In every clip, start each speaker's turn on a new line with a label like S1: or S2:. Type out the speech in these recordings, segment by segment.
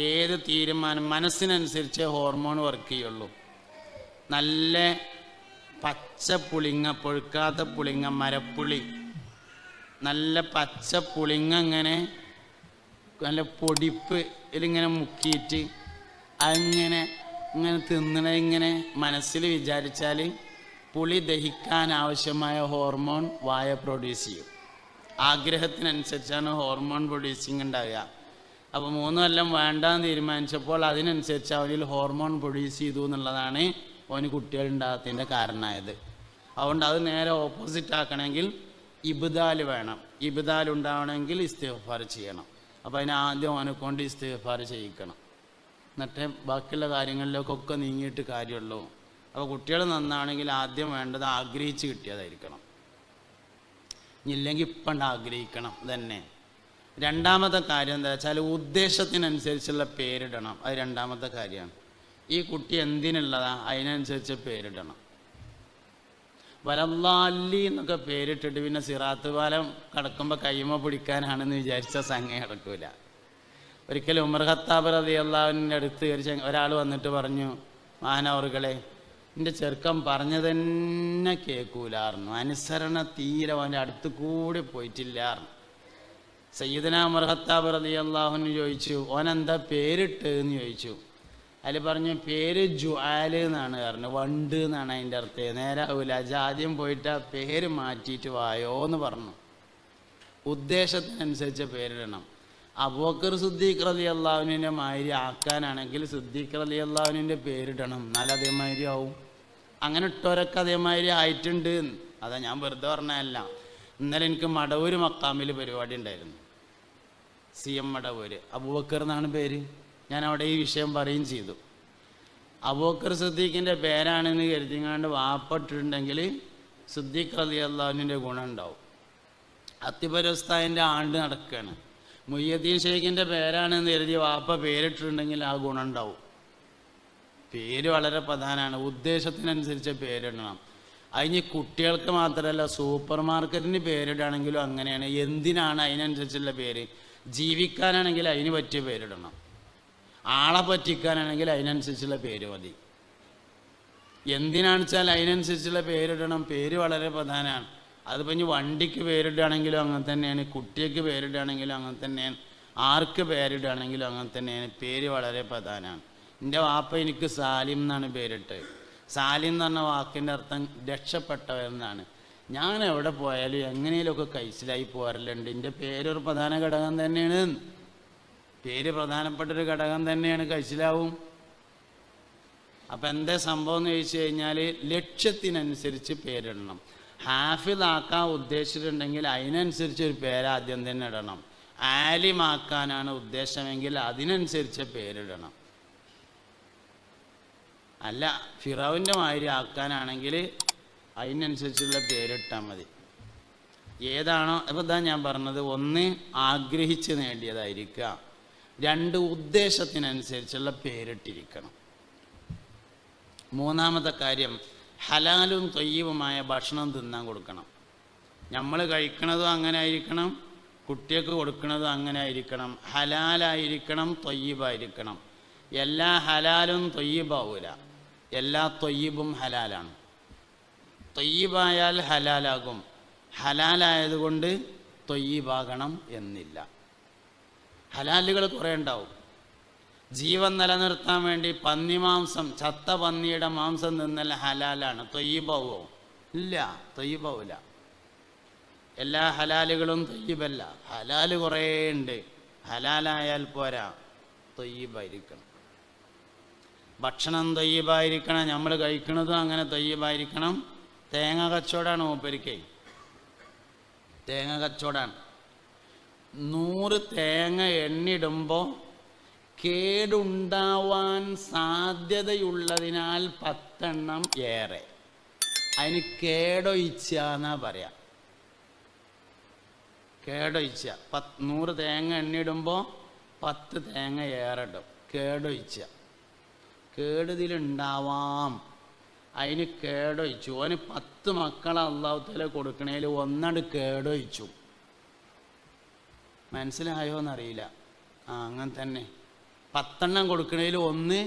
S1: ഏത് തീരുമാനം മനസ്സിനനുസരിച്ചേ hormone work ചെയ്യുള്ളൂ. നല്ല പച്ച പുളിങ്ങ, പൊഴുക്കാത്ത പുളിങ്ങ, മരപ്പുളി, നല്ല പച്ച പുളിങ്ങ ഇങ്ങനെ നല്ല പൊടിപ്പ് ഇതിലിങ്ങനെ മുക്കിയിട്ട് അങ്ങനെ ഇങ്ങനെ തിന്നണ ഇങ്ങനെ മനസ്സിൽ വിചാരിച്ചാൽ പുളി ദഹിക്കാൻ ആവശ്യമായ ഹോർമോൺ വായ പ്രൊഡ്യൂസ് ചെയ്യും. ആഗ്രഹത്തിനനുസരിച്ചാണ് ഹോർമോൺ പ്രൊഡ്യൂസിങ് ഉണ്ടാവുക. അപ്പോൾ 3 കൊല്ലം വേണ്ടാന്ന് തീരുമാനിച്ചപ്പോൾ അതിനനുസരിച്ച് അവനിൽ ഹോർമോൺ പ്രൊഡ്യൂസ് ചെയ്തു എന്നുള്ളതാണ് അവന് കുട്ടികളുണ്ടാകത്തിൻ്റെ കാരണമായത്. അതുകൊണ്ട് അത് നേരെ ഓപ്പോസിറ്റ് ആക്കണമെങ്കിൽ ഇബ്ദാൽ വേണം. ഇബ്ദാൽ ഉണ്ടാവണമെങ്കിൽ ഇസ്തിഗ്ഫാർ ചെയ്യണം. അപ്പോൾ അതിന് ആദ്യം അവനെ കൊണ്ട് ഇസ്തിഗ്ഫാർ ചെയ്യിക്കണം. എന്നിട്ട് ബാക്കിയുള്ള കാര്യങ്ങളിലേക്കൊക്കെ നീങ്ങിയിട്ട് കാര്യമുള്ളൂ. അപ്പോൾ കുട്ടികൾ നന്നാണെങ്കിൽ ആദ്യം വേണ്ടത് ആഗ്രഹിച്ച് കിട്ടിയതായിരിക്കണം. ഇല്ലെങ്കിൽ ഇപ്പം ആഗ്രഹിക്കണം തന്നെ. രണ്ടാമത്തെ കാര്യം എന്താ വെച്ചാൽ ഉദ്ദേശത്തിനനുസരിച്ചുള്ള പേരിടണം. അത് രണ്ടാമത്തെ കാര്യമാണ്. ഈ കുട്ടി എന്തിനുള്ളതാ അതിനനുസരിച്ച് പേരിടണം. വലല്ലാലി എന്നൊക്കെ പേരിട്ടിട്ട് പിന്നെ സിറാത്ത് പാലം കടക്കുമ്പോൾ കൈമ പിടിക്കാനാണെന്ന് വിചാരിച്ച സംഗതി നടക്കൂല. ഒരിക്കലും ഉമർ ഖത്താബ് റളിയല്ലാഹുവിൻ്റെ അടുത്ത് ഒരാൾ വന്നിട്ട് പറഞ്ഞു, മഹാനവറുകളെ, എൻ്റെ ചെറുക്കൻ പറഞ്ഞു തന്നെ കേൾക്കൂലായിരുന്നു, അനുസരണ തീരെ അവൻ്റെ അടുത്ത് കൂടി പോയിട്ടില്ലായിരുന്നു. സയ്യിദനാ ഉമർ ഖത്താബ് റളിയല്ലാഹുവിന് ചോദിച്ചു, ഓനെന്താ പേരിട്ട് എന്ന് ചോദിച്ചു. അതിൽ പറഞ്ഞു, പേര് ജുആൽ എന്നാണ് പറഞ്ഞു, വണ്ട് എന്നാണ് അതിൻ്റെ അർത്ഥം. നേരാവൂല, ആദ്യം പോയിട്ട് ആ പേര് മാറ്റിയിട്ട് വായോ എന്ന് പറഞ്ഞു. ഉദ്ദേശത്തിനനുസരിച്ച് പേരിടണം. അബൂബക്കർ സിദ്ദീഖ് റളിയല്ലാഹുവിൻ്റെ മാതിരി ആക്കാനാണെങ്കിൽ സിദ്ദീഖ് റളിയല്ലാഹുവിൻ്റെ പേരിടണം, എന്നാൽ അതേമാതിരി ആവും. അങ്ങനെ ഇട്ടവരൊക്കെ അതേമാതിരി ആയിട്ടുണ്ട്. അതാ ഞാൻ വെറുതെ പറഞ്ഞതല്ല. ഇന്നലെ എനിക്ക് മടവൂർ മക്കാമിൽ പരിപാടി ഉണ്ടായിരുന്നു. CM മടവൂര്, അബൂബക്കർ എന്നാണ് പേര്. ഞാൻ അവിടെ ഈ വിഷയം പറയുകയും ചെയ്തു. അബൂബക്കർ സിദ്ദീഖിൻ്റെ പേരാണെന്ന് കരുതിങ്ങാണ്ട് വാപ്പട്ടിട്ടുണ്ടെങ്കിൽ സിദ്ദീഖ് റളിയല്ലാഹുവിൻ്റെ ഗുണം ഉണ്ടാവും. അത്തിപരസ്താദിൻ്റെ ആണ്ട് നടക്കുകയാണ്. മുയ്യദ്ദീൻ ഷെയ്ഖിൻ്റെ പേരാണെന്ന് കരുതി വാപ്പ പേരിട്ടിട്ടുണ്ടെങ്കിൽ ആ ഗുണം ഉണ്ടാവും. പേര് വളരെ പ്രധാനമാണ്. ഉദ്ദേശത്തിനനുസരിച്ച് പേരിടണം. അതിന് കുട്ടികൾക്ക് മാത്രമല്ല, സൂപ്പർ മാർക്കറ്റിന് പേരിടുകയാണെങ്കിലും അങ്ങനെയാണ്. എന്തിനാണ് അതിനനുസരിച്ചുള്ള പേര്? ജീവിക്കാനാണെങ്കിൽ അതിന് പറ്റിയ പേരിടണം. ആളെ പറ്റിക്കാനാണെങ്കിൽ അതിനനുസരിച്ചുള്ള പേര് മതി. എന്തിനാണെന്ന് വെച്ചാൽ അതിനനുസരിച്ചുള്ള പേരിടണം. പേര് വളരെ പ്രധാനമാണ്. അതിപ്പോൾ ഇനി വണ്ടിക്ക് പേരിടുകയാണെങ്കിലും അങ്ങനെ തന്നെയാണ്, കുട്ടിക്ക് പേരിടുകയാണെങ്കിലും അങ്ങനെ തന്നെയാണ്, ആർക്ക് പേരിടുകയാണെങ്കിലും അങ്ങനെ തന്നെയാണ്. പേര് വളരെ പ്രധാനമാണ്. എൻ്റെ വാപ്പ എനിക്ക് സാലിം എന്നാണ് പേരിട്ട്. സാലിം എന്ന് പറഞ്ഞ വാക്കിൻ്റെ അർത്ഥം രക്ഷപ്പെട്ടവരെന്നാണ്. ഞാൻ എവിടെ പോയാലും എങ്ങനെയൊക്കെ കൈസിലായി പോരലുണ്ട്. എൻ്റെ പേരൊരു പ്രധാന ഘടകം തന്നെയാണ്. പേര് പ്രധാനപ്പെട്ടൊരു ഘടകം തന്നെയാണ്, കൈസിലാവും. അപ്പം എന്താ സംഭവം എന്ന് ചോദിച്ചു കഴിഞ്ഞാൽ ലക്ഷ്യത്തിനനുസരിച്ച് പേരിടണം. ഹാഫിളാക്കാൻ ഉദ്ദേശിച്ചിട്ടുണ്ടെങ്കിൽ അതിനനുസരിച്ച് ഒരു പേരാദ്യം തന്നെ ഇടണം. ആലിമാക്കാനാണ് ഉദ്ദേശമെങ്കിൽ അതിനനുസരിച്ച് പേരിടണം. അല്ല ഫിറൗൻ്റെ മാതിരി ആക്കാനാണെങ്കിൽ അതിനനുസരിച്ചുള്ള പേരിട്ടാൽ മതി. ഏതാണോ അപ്പോൾ ഇതാ ഞാൻ പറഞ്ഞത്, 1 ആഗ്രഹിച്ച് നേടിയതായിരിക്കുക, 2 ഉദ്ദേശത്തിനനുസരിച്ചുള്ള പേരിട്ടിരിക്കണം. മൂന്നാമത്തെ കാര്യം, ഹലാലും ത്വയ്യിബുമായ ഭക്ഷണം തിന്നാൻ കൊടുക്കണം. നമ്മൾ കഴിക്കണതും അങ്ങനെ ആയിരിക്കണം, കുട്ടികൾക്ക് കൊടുക്കുന്നതും അങ്ങനെ ആയിരിക്കണം. ഹലാലായിരിക്കണം, ത്വയ്യിബായിരിക്കണം. എല്ലാ ഹലാലും ത്വയ്യിബാവൂല, എല്ലാ ത്വയ്യിബും ഹലാലാണ്. ത്വയ്യിബായാൽ ഹലാലാകും, ഹലാലായതുകൊണ്ട് ത്വയ്യിബാകണം എന്നില്ല. ഹലാലുകൾ കുറേ ഉണ്ടാവും. ജീവൻ നിലനിർത്താൻ വേണ്ടി പന്നിമാംസം, ചത്ത പന്നിയുടെ മാംസം തിന്നൽ ഹലാലാണ്. ത്വയ്യിബാവോ? ഇല്ല, ത്വയ്യിബാവൂല. എല്ലാ ഹലാലുകളും ത്വയ്യിബല്ല. ഹലാല് കുറേ ഉണ്ട്. ഹലാലായാൽ പോരാ, ത്വയ്യിബായിരിക്കണം. ഭക്ഷണം ത്വയ്യിബായിരിക്കണം. നമ്മൾ കഴിക്കുന്നതും അങ്ങനെ ത്വയ്യിബായിരിക്കണം. തേങ്ങ കച്ചവടമാണ് മൂപ്പരിക്കേ, തേങ്ങ കച്ചവടമാണ്. 100 തേങ്ങ എണ്ണിടുമ്പോൾ കേടുണ്ടാവാൻ സാധ്യതയുള്ളതിനാൽ 10 എണ്ണം ഏറെ. അതിന് കേടൊഴിച്ച എന്നാ പറയാം. കേടൊഴിച്ച 100 തേങ്ങ എണ്ണിടുമ്പോൾ 10 തേങ്ങ ഏറെ ഇടും. കേടൊഴിച്ച, കേടുതിലുണ്ടാവാം, അതിന് കേടൊഴിച്ചു. ഓന് 10 മക്കളെ അല്ലാഹു തആല കൊടുക്കണേൽ 1 കേടൊഴിച്ചു. മനസ്സിലായോ എന്നറിയില്ല. അങ്ങനെ തന്നെ 10 കൊടുക്കണതിൽ 1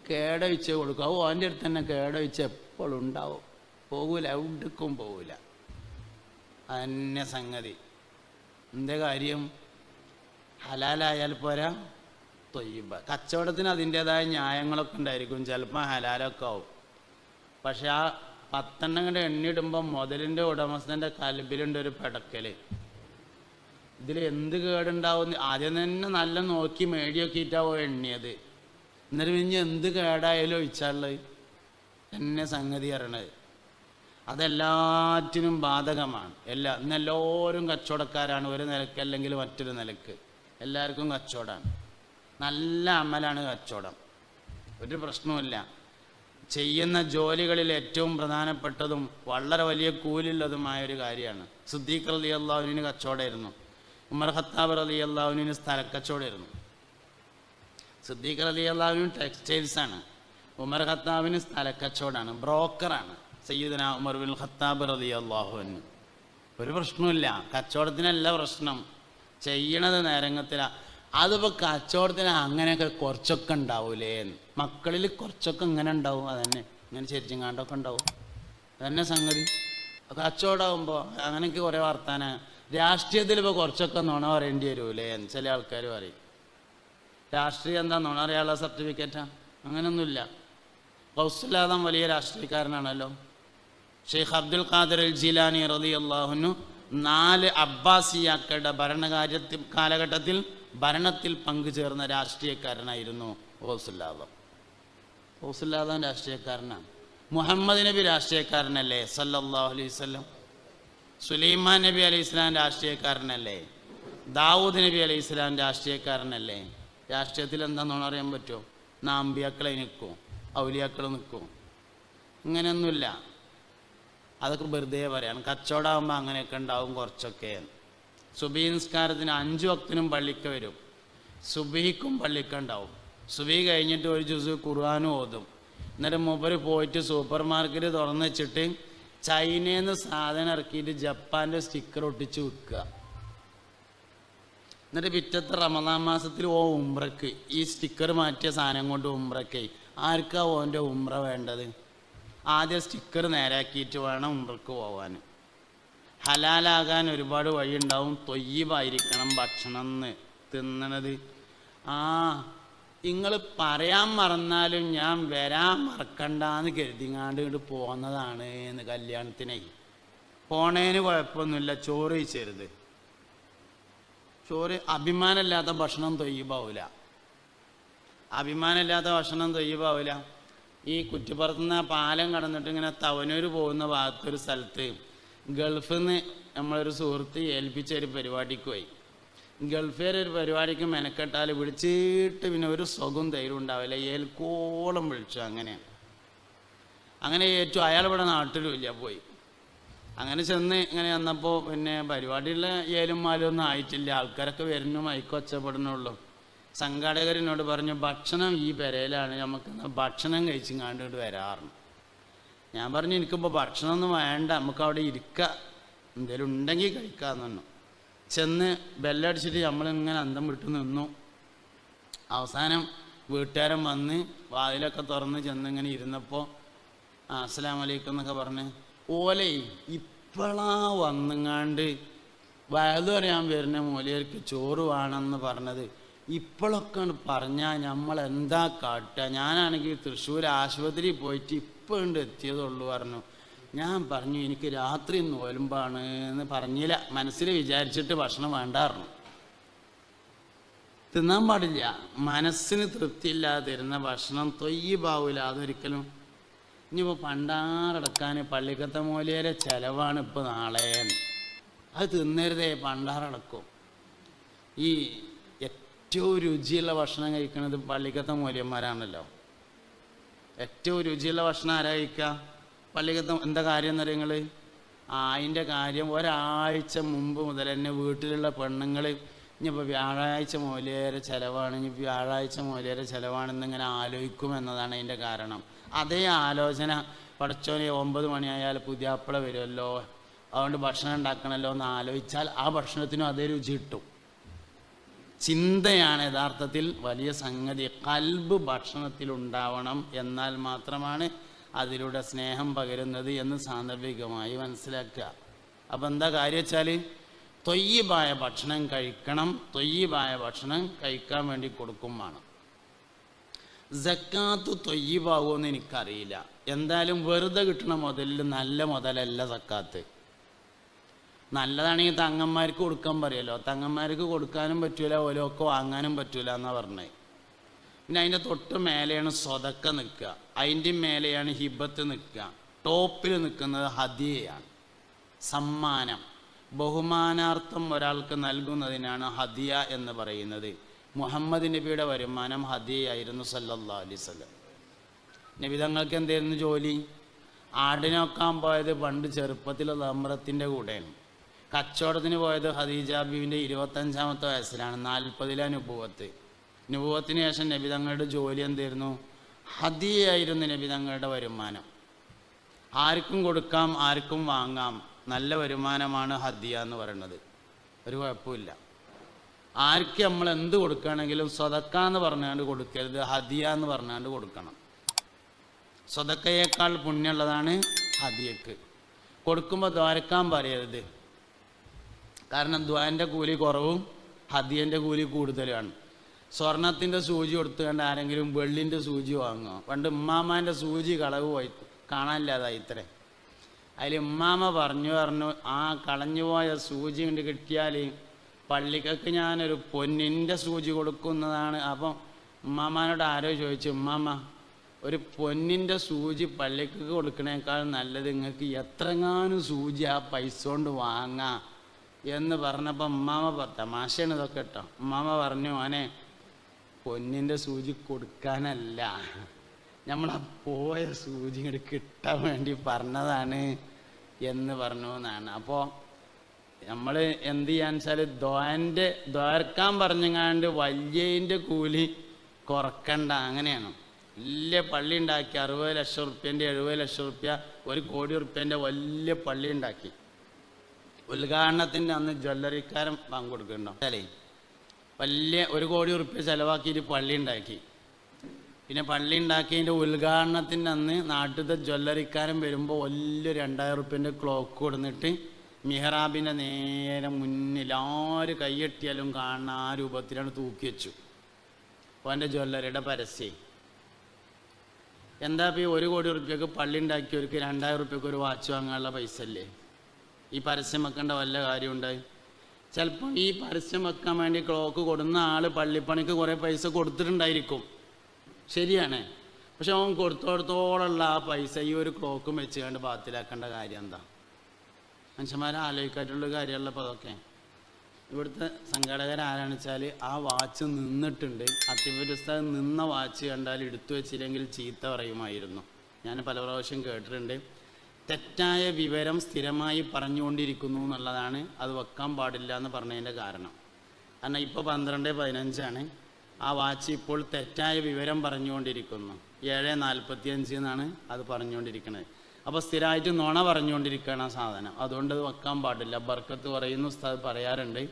S1: കേടൊഴിച്ച് കൊടുക്കും. അത് ഓൻ്റെ അടുത്ത് തന്നെ കേടൊഴിച്ച് എപ്പോഴും ഉണ്ടാവും, പോകൂല, എവിടേക്കും പോകൂല. അതന്നെ സംഗതി. എന്താ കാര്യം? ഹലാലായാൽ പോരാ, തൊയ്യബ. കച്ചവടത്തിന് അതിൻ്റേതായ ന്യായങ്ങളൊക്കെ ഉണ്ടായിരിക്കും, ചിലപ്പോൾ ഹലാലൊക്കെ ആവും. പക്ഷെ ആ 10 കണ്ട് എണ്ണിയിടുമ്പോൾ മുതലിൻ്റെ ഉടമസ്ഥൻ്റെ കൽബിലുണ്ട് ഒരു പിടക്കൽ. ഇതിൽ എന്ത് കേടുണ്ടാവും? ആദ്യം തന്നെ നല്ല നോക്കി മേടിയൊക്കെയിട്ടാവോ എണ്ണിയത്, എന്നിട്ട് പിന്നെ എന്ത് കേടായാലും ഒഴിച്ചാലുള്ളത് തന്നെ സംഗതി അറിയണത്. അതെല്ലാറ്റിനും ബാധകമാണ്. ഇന്നെല്ലാവരും കച്ചവടക്കാരാണ്, ഒരു നിലക്ക് അല്ലെങ്കിൽ മറ്റൊരു നിലക്ക് എല്ലാവർക്കും കച്ചവടമാണ്. നല്ല അമലാണ് കച്ചവടം, ഒരു പ്രശ്നവുമില്ല. ചെയ്യുന്ന ജോലികളിൽ ഏറ്റവും പ്രധാനപ്പെട്ടതും വളരെ വലിയ കൂലിയുള്ളതുമായൊരു കാര്യമാണ്. സിദ്ദീഖ് റളിയല്ലാഹുവിന് കച്ചവടമായിരുന്നു, ഉമർ ഖത്താബ് റളിയല്ലാഹുവിന് സ്ഥലക്കച്ചവടമായിരുന്നു. സിദ്ദീഖ് റളിയല്ലാഹുവിന് ടെക്സ്റ്റൈൽസാണ്, ഉമർ ഖത്താബിന് സ്ഥലക്കച്ചവടമാണ്, ബ്രോക്കറാണ് സയ്യിദുനാ ഉമർ ബിൻ ഖത്താബ് റളിയല്ലാഹു അൻഹു. ഒരു പ്രശ്നമില്ല, കച്ചവടത്തിനല്ല പ്രശ്നം, ചെയ്യണത് നേരങ്ങത്തിലാണ്. അതിപ്പോൾ കച്ചവടത്തിന് അങ്ങനെയൊക്കെ കുറച്ചൊക്കെ ഉണ്ടാവൂലേ, മക്കളിൽ കുറച്ചൊക്കെ ഇങ്ങനെ ഉണ്ടാവും, അതന്നെ ഇങ്ങനെ ചെരിച്ചങ്ങാണ്ടൊക്കെ ഉണ്ടാവും, അതന്നെ സംഗതി. കച്ചവടമാകുമ്പോൾ അങ്ങനെയൊക്കെ കുറേ വർത്താനം. രാഷ്ട്രീയത്തിൽ ഇപ്പോൾ കുറച്ചൊക്കെ നുണ പറയേണ്ടി വരൂലേ എന്ന് ചില ആൾക്കാർ പറയും. രാഷ്ട്രീയം എന്താ നുണ അറിയാനുള്ള സർട്ടിഫിക്കറ്റാ? അങ്ങനെയൊന്നുമില്ല. ഗൗസുൽ ആദം വലിയ രാഷ്ട്രീയക്കാരനാണല്ലോ. ഷെയ്ഖ് അബ്ദുൽ ഖാദിർ അൽ ജീലാനി റളിയല്ലാഹു അൻഹു 4 അബ്ബാസിയാക്കളുടെ കാലഘട്ടത്തിൽ ഭരണത്തിൽ പങ്കുചേർന്ന രാഷ്ട്രീയക്കാരനായിരുന്നു ഗൗസുൽ ആദം. ഗൗസുൽ ആദം രാഷ്ട്രീയക്കാരനാണ്. മുഹമ്മദ് നബി രാഷ്ട്രീയക്കാരനല്ലേ സല്ലല്ലാഹു അലൈഹി വസല്ലം? സുലൈമാൻ നബി അലൈഹി ഇസ്ലാം രാഷ്ട്രീയക്കാരനല്ലേ? ദാവൂദ് നബി അലൈഹി ഇസ്ലാം രാഷ്ട്രീയക്കാരനല്ലേ? രാഷ്ട്രീയത്തിൽ എന്താണെന്ന് അറിയാൻ പറ്റുമോ? അമ്പിയാക്കളെ നിൽക്കും, ഔലിയാക്കൾ നിൽക്കും, ഇങ്ങനെയൊന്നുമില്ല. അതൊക്കെ വെറുതെ പറയാണ്. കച്ചവടമാകുമ്പോൾ അങ്ങനെയൊക്കെ ഉണ്ടാവും കുറച്ചൊക്കെ. സുബഹി നിസ്കാരത്തിന് 5 വക്തിനും പള്ളിക്ക് വരും, സുബഹിക്കും പള്ളിക്ക് ഉണ്ടാവും. സുബഹി കഴിഞ്ഞിട്ട് ഒരു ജുസ് ഖുർആനും ഓതും. എന്നിട്ട് മൂപ്പര് പോയിട്ട് സൂപ്പർ മാർക്കറ്റ് തുറന്ന് വെച്ചിട്ട് ചൈനയിൽ നിന്ന് സാധനം ഇറക്കിയിട്ട് ജപ്പാൻ്റെ സ്റ്റിക്കർ ഒട്ടിച്ച് വിൽക്കുക. എന്നിട്ട് പിറ്റത്തെ റമദാൻ മാസത്തിൽ ഉംറയ്ക്ക് ഈ സ്റ്റിക്കർ മാറ്റിയ സാധനം കൊണ്ട് ഉംറയ്ക്ക് ആർക്കാ ഓൻ്റെ ഉംറ വേണ്ടത്? ആദ്യം സ്റ്റിക്കർ നേരാക്കിയിട്ട് വേണം ഉംറയ്ക്ക് പോകാൻ. ഹലാലാകാൻ ഒരുപാട് വഴിയുണ്ടാവും. തൊയ്യിബായിരിക്കണം ഭക്ഷണം തിന്നണത്. നിങ്ങൾ പറയാൻ മറന്നാലും ഞാൻ വരാൻ മറക്കണ്ടെന്ന് കരുതിങ്ങാണ്ട് ഇങ്ങോട്ട് പോകുന്നതാണ് എന്ന്. കല്യാണത്തിനെ പോണേന് കുഴപ്പമൊന്നുമില്ല, ചോറ് കഴിച്ചരുത്. ചോറ് അഭിമാനമില്ലാത്ത ഭക്ഷണം തൊയ്യിബാവില്ല. അഭിമാനമില്ലാത്ത ഭക്ഷണം തൊയ്യിബാവില്ല. ഈ കുറ്റിപ്പുറത്തുനിന്ന് പാലം കടന്നിട്ട് ഇങ്ങനെ തവനൂർ പോകുന്ന ഭാഗത്തൊരു സ്ഥലത്ത് ഗൾഫിൽ നിന്ന് നമ്മളൊരു സുഹൃത്ത് ഏൽപ്പിച്ചൊരു പരിപാടിക്ക് പോയി. ഗൾഫിലൊരു പരിപാടിക്ക് മെനക്കെട്ടാൽ വിളിച്ചിട്ട് പിന്നെ ഒരു സുഖം ധൈര്യം ഉണ്ടാവില്ല, ഏൽക്കോളം വിളിച്ചു. അങ്ങനെ ഏറ്റു. അയാൾ ഇവിടെ നാട്ടിലുമില്ല, പോയി. അങ്ങനെ ചെന്ന് ഇങ്ങനെ വന്നപ്പോൾ പിന്നെ പരിപാടിയുള്ള ഏലും മാലും ഒന്നും ആയിട്ടില്ല, ആൾക്കാരൊക്കെ വരുന്നു, മൈക്ക് ഒച്ചപ്പെടുന്നുള്ളൂ. സംഘാടകരനോട് പറഞ്ഞു, ഭക്ഷണം ഈ പെരയിലാണ്, നമുക്ക് ഭക്ഷണം കഴിച്ചിങ്ങാണ്ട് വരാറുണ്ട്. ഞാൻ പറഞ്ഞു, എനിക്കിപ്പോൾ ഭക്ഷണമൊന്നും വേണ്ട, നമുക്ക് അവിടെ ഇരിക്കുക, എന്തെങ്കിലും ഉണ്ടെങ്കിൽ കഴിക്കാമെന്ന് പറഞ്ഞു. ചെന്ന് ബെല്ലടിച്ചിട്ട് നമ്മളിങ്ങനെ അന്തം വിട്ട് നിന്നു. അവസാനം വീട്ടുകാരൻ വന്ന് വാതിലൊക്കെ തുറന്ന് ചെന്നിങ്ങനെ ഇരുന്നപ്പോൾ അസ്സലാമു അലൈക്കും എന്നൊക്കെ പറഞ്ഞ് ഓലെ ഇപ്പോഴാ വന്നുങ്ങാണ്ട് വയത് പറയാൻ വരുന്ന മൂലയർക്ക് ചോറ് വേണമെന്ന് പറഞ്ഞത്. ഇപ്പോഴൊക്കെ പറഞ്ഞാൽ നമ്മളെന്താ കാട്ടുക? ഞാനാണെങ്കിൽ തൃശ്ശൂർ ആശുപത്രിയിൽ പോയിട്ട് ഇപ്പോൾ എത്തിയതുള്ളൂ പറഞ്ഞു. ഞാൻ പറഞ്ഞു, എനിക്ക് രാത്രി നോലുമ്പാണ് എന്ന് പറഞ്ഞില്ല, മനസ്സിൽ വിചാരിച്ചിട്ട് ഭക്ഷണം വേണ്ടായിരുന്നു. തിന്നാൻ പാടില്ല. മനസ്സിന് തൃപ്തിയില്ലാതെ തരുന്ന ഭക്ഷണം തൊയ്യിബാവില്ല, അതൊരിക്കലും. ഇനിയിപ്പോൾ പണ്ടാറടക്കാൻ പള്ളിക്കത്തെ മൂലയിലെ ചിലവാണ് ഇപ്പോൾ നാളെ, അത് തിന്നരുതേ, പണ്ടാറടക്കും. ഈ ഏറ്റവും രുചിയുള്ള ഭക്ഷണം കഴിക്കുന്നത് പള്ളിക്കത്തെ മൂല്യന്മാരാണല്ലോ. ഏറ്റവും രുചിയുള്ള ഭക്ഷണം ആരാ കഴിക്കുക? പള്ളിക്കത്തെ. എന്താ കാര്യം എന്ന് അറിയുങ്ങൾ? അതിൻ്റെ കാര്യം ഒരാഴ്ച മുമ്പ് മുതൽ തന്നെ വീട്ടിലുള്ള പെണ്ണുങ്ങൾ ഇനിയിപ്പോൾ വ്യാഴാഴ്ച മൂലയേറെ ചിലവാണ്, ഇനി വ്യാഴാഴ്ച മൂലയേറെ ചിലവാണെന്നിങ്ങനെ ആലോചിക്കും എന്നതാണ് അതിൻ്റെ കാരണം. അതേ ആലോചന പടച്ചോനെ 9 മണിയായാൽ പുതിയാപ്പിള വരുമല്ലോ, അതുകൊണ്ട് ഭക്ഷണം ഉണ്ടാക്കണമല്ലോ എന്ന് ആലോചിച്ചാൽ ആ ഭക്ഷണത്തിനും അതേ രുചി കിട്ടും. ചിന്തയാണ് യഥാർത്ഥത്തിൽ വലിയ സംഗതി. ഖൽബ് ഭക്ഷണത്തിലുണ്ടാവണം, എന്നാൽ മാത്രമാണ് അതിലൂടെ സ്നേഹം പകരുന്നത് എന്ന് സാന്ദർഭികമായി മനസ്സിലാക്കുക. അപ്പം എന്താ കാര്യം വെച്ചാൽ തൊയ്യിബായ ഭക്ഷണം കഴിക്കണം. തൊയ്യിബായ ഭക്ഷണം കഴിക്കാൻ വേണ്ടി കൊടുക്കും വേണം. സക്കാത്ത് തൊയ്യിബാകുമെന്ന് എനിക്കറിയില്ല. എന്തായാലും വെറുതെ കിട്ടണ മുതലിൽ നല്ല മുതലല്ല സക്കാത്ത്. നല്ലതാണെങ്കിൽ തങ്ങന്മാർക്ക് കൊടുക്കാൻ പറയുമല്ലോ. തങ്ങന്മാർക്ക് കൊടുക്കാനും പറ്റൂല, ഓലോക്കെ വാങ്ങാനും പറ്റൂല എന്നാണ് പറഞ്ഞത്. പിന്നെ അതിൻ്റെ തൊട്ട് മേലെയാണ് സ്വതക്ക നിൽക്കുക, അതിൻ്റെ മേലെയാണ് ഹിബത്ത് നിൽക്കുക. ടോപ്പിൽ നിൽക്കുന്നത് ഹദിയയാണ്, സമ്മാനം, ബഹുമാനാർത്ഥം ഒരാൾക്ക് നൽകുന്നതിനാണ് ഹദിയ എന്ന് പറയുന്നത്. മുഹമ്മദ് നബിയുടെ വരുമാനം ഹദിയായിരുന്നു സല്ലല്ലാഹു അലൈഹി വസല്ലം. നബി തങ്ങൾക്ക് എന്തായിരുന്നു ജോലി? ആടിനൊക്കാൻ പോയത് പണ്ട് ചെറുപ്പത്തിലുള്ള അമ്രത്തിൻ്റെ കൂടെയാണ്. കച്ചവടത്തിന് പോയത് ഖദീജ ബീവിൻ്റെ 25-ാമത്തെ വയസ്സിലാണ്, 40 നുബുവത്തിന് ശേഷം നബി തങ്ങളുടെ ജോലി എന്തായിരുന്നു? ഹദിയായിരുന്നു നബി തങ്ങളുടെ വരുമാനം. ആർക്കും കൊടുക്കാം, ആർക്കും വാങ്ങാം. നല്ല വരുമാനമാണ് ഹദിയ എന്ന് പറയുന്നത്. ഒരു കുഴപ്പമില്ല. ആർക്ക് നമ്മൾ എന്ത് കൊടുക്കുകയാണെങ്കിലും സ്വതക്ക എന്ന് പറഞ്ഞുകൊണ്ട് കൊടുക്കരുത്, ഹദിയ എന്ന് പറഞ്ഞുകൊണ്ട് കൊടുക്കണം. സ്വതക്കയേക്കാൾ പുണ്യമുള്ളതാണ് ഹദിയക്ക്. കൊടുക്കുമ്പോൾ ദ്വാരക്കാൻ പറയരുത്. കാരണം ദ്വാൻ്റെ കൂലി കുറവും ഹദിയൻ്റെ കൂലി കൂടുതലാണ്. സ്വർണത്തിൻ്റെ സൂചി കൊടുത്തുകൊണ്ട് ആരെങ്കിലും വെള്ളിൻ്റെ സൂചി വാങ്ങുക. പണ്ട് ഉമ്മാമാൻ്റെ സൂചി കളവ് പോയി കാണാനില്ലാതായി ഇത്രേ. അതിൽ ഉമ്മാമ പറഞ്ഞു ആ കളഞ്ഞു പോയ സൂചി കൊണ്ട് കിട്ടിയാൽ പള്ളിക്കൊക്കെ ഞാനൊരു പൊന്നിൻ്റെ സൂചി കൊടുക്കുന്നതാണ്. അപ്പം ഉമ്മാമാനോട് ആരോ ചോദിച്ചു, ഉമ്മാമ ഒരു പൊന്നിൻ്റെ സൂചി പള്ളിക്കൊക്കെ കൊടുക്കണേക്കാൾ നല്ലത് നിങ്ങൾക്ക് എത്രങ്ങാനും സൂചി ആ പൈസ കൊണ്ട് വാങ്ങാം എന്ന് പറഞ്ഞപ്പോൾ ഉമ്മാമ തമാശയാണ് ഇതൊക്കെ കേട്ടോ. ഉമ്മാമ പറഞ്ഞു, മോനെ പൊന്നിൻ്റെ സൂചി കൊടുക്കാനല്ല, നമ്മളാ പോയ സൂചി ഇങ്ങോട്ട് കിട്ടാൻ വേണ്ടി പറഞ്ഞതാണ് എന്ന് പറഞ്ഞു എന്നാണ്. അപ്പോൾ നമ്മൾ എന്ത് ചെയ്യാന്ന് വെച്ചാൽ ദ്വാരക്കാൻ പറഞ്ഞങ്ങാണ്ട് വലിയതിൻ്റെ കൂലി കുറക്കണ്ട. അങ്ങനെയാണ്. വലിയ പള്ളി ഉണ്ടാക്കി, 60 ലക്ഷം റുപ്യൻ്റെ 70 ലക്ഷം റുപ്യ, 1 കോടി റുപ്യൻ്റെ വലിയ പള്ളി ഉണ്ടാക്കി. ഉദ്ഘാടനത്തിൻ്റെ അന്ന് ജ്വല്ലറിക്കാരൻ പങ്കെടുക്കുന്നുണ്ടോ അല്ലേ? വലിയ 1 കോടി റുപ്യ ചിലവാക്കിയിട്ട് പള്ളി ഉണ്ടാക്കി. പിന്നെ പള്ളി ഉണ്ടാക്കിയതിൻ്റെ ഉദ്ഘാടനത്തിൻ്റെ അന്ന് നാട്ടിലത്തെ ജ്വല്ലറിക്കാരൻ വരുമ്പോൾ വലിയ 2000 റുപ്യൻ്റെ ക്ലോക്ക് കൊടുത്തിട്ട് മിഹ്റാബിൻ്റെ നേരെ മുന്നിൽ ആര് കൈയെട്ടിയാലും കാണുന്ന ആ രൂപത്തിലാണ് തൂക്കി വെച്ചു. അപ്പോൾ എൻ്റെ ജ്വല്ലറിയുടെ പരസ്യം എന്താ? ഇപ്പോൾ 1 കോടി റുപ്യക്ക് പള്ളി ഉണ്ടാക്കിയവർക്ക് 2000 റുപ്യക്ക് ഒരു വാച്ച് വാങ്ങാനുള്ള പൈസ അല്ലേ? ഈ പരസ്യം വെക്കേണ്ട വല്ല കാര്യമുണ്ടായി? ചിലപ്പോൾ ഈ പരസ്യം വെക്കാൻ വേണ്ടി ക്ലോക്ക് കൊടുന്ന ആൾ പള്ളിപ്പണിക്ക് കുറേ പൈസ കൊടുത്തിട്ടുണ്ടായിരിക്കും, ശരിയാണ്. പക്ഷെ അവൻ കൊടുത്തോടത്തോളമുള്ള ആ പൈസ ഈ ഒരു ക്ലോക്കും വെച്ച് കണ്ട് ബാത്തിലാക്കേണ്ട കാര്യം എന്താ? മനുഷ്യന്മാരെ ആലോചിക്കാറ്റുള്ള കാര്യമല്ല ഇപ്പോൾ അതൊക്കെ. ഇവിടുത്തെ സംഘാടകരാരാണെന്ന് വെച്ചാൽ ആ വാച്ച് നിന്നിട്ടുണ്ട്. അത്തിപുരസ്ഥ നിന്ന വാച്ച് കണ്ടാൽ എടുത്തു വെച്ചില്ലെങ്കിൽ ചീത്ത പറയുമായിരുന്നു. ഞാൻ പല പ്രാവശ്യം കേട്ടിട്ടുണ്ട്. തെറ്റായ വിവരം സ്ഥിരമായി പറഞ്ഞുകൊണ്ടിരിക്കുന്നു എന്നുള്ളതാണ് അത് വെക്കാൻ പാടില്ല എന്ന് പറഞ്ഞതിൻ്റെ കാരണം. കാരണം ഇപ്പോൾ 12:15 ആ വാച്ച് ഇപ്പോൾ തെറ്റായ വിവരം പറഞ്ഞുകൊണ്ടിരിക്കുന്നു. 7:45 എന്നാണ് അത് പറഞ്ഞുകൊണ്ടിരിക്കുന്നത്. അപ്പോൾ സ്ഥിരമായിട്ട് നുണ പറഞ്ഞുകൊണ്ടിരിക്കുകയാണ് ആ സാധനം. അതുകൊണ്ട് അത് വെക്കാൻ പാടില്ല, ബർക്കത്ത് പറയുന്നു ഉസ്താദ് പറയാറുണ്ട്.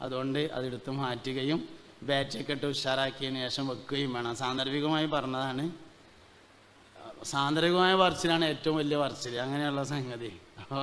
S1: അതുകൊണ്ട് അതെടുത്ത് മാറ്റുകയും ബാറ്റൊക്കെ ഇട്ട് ഉഷാറാക്കിയതിന് ശേഷം വെക്കുകയും വേണം. സാന്ദർഭികമായി പറഞ്ഞതാണ്. സാന്ദർഭികമായ പറച്ചിലാണ് ഏറ്റവും വലിയ പറച്ചിൽ, അങ്ങനെയുള്ള സംഗതി. അപ്പോൾ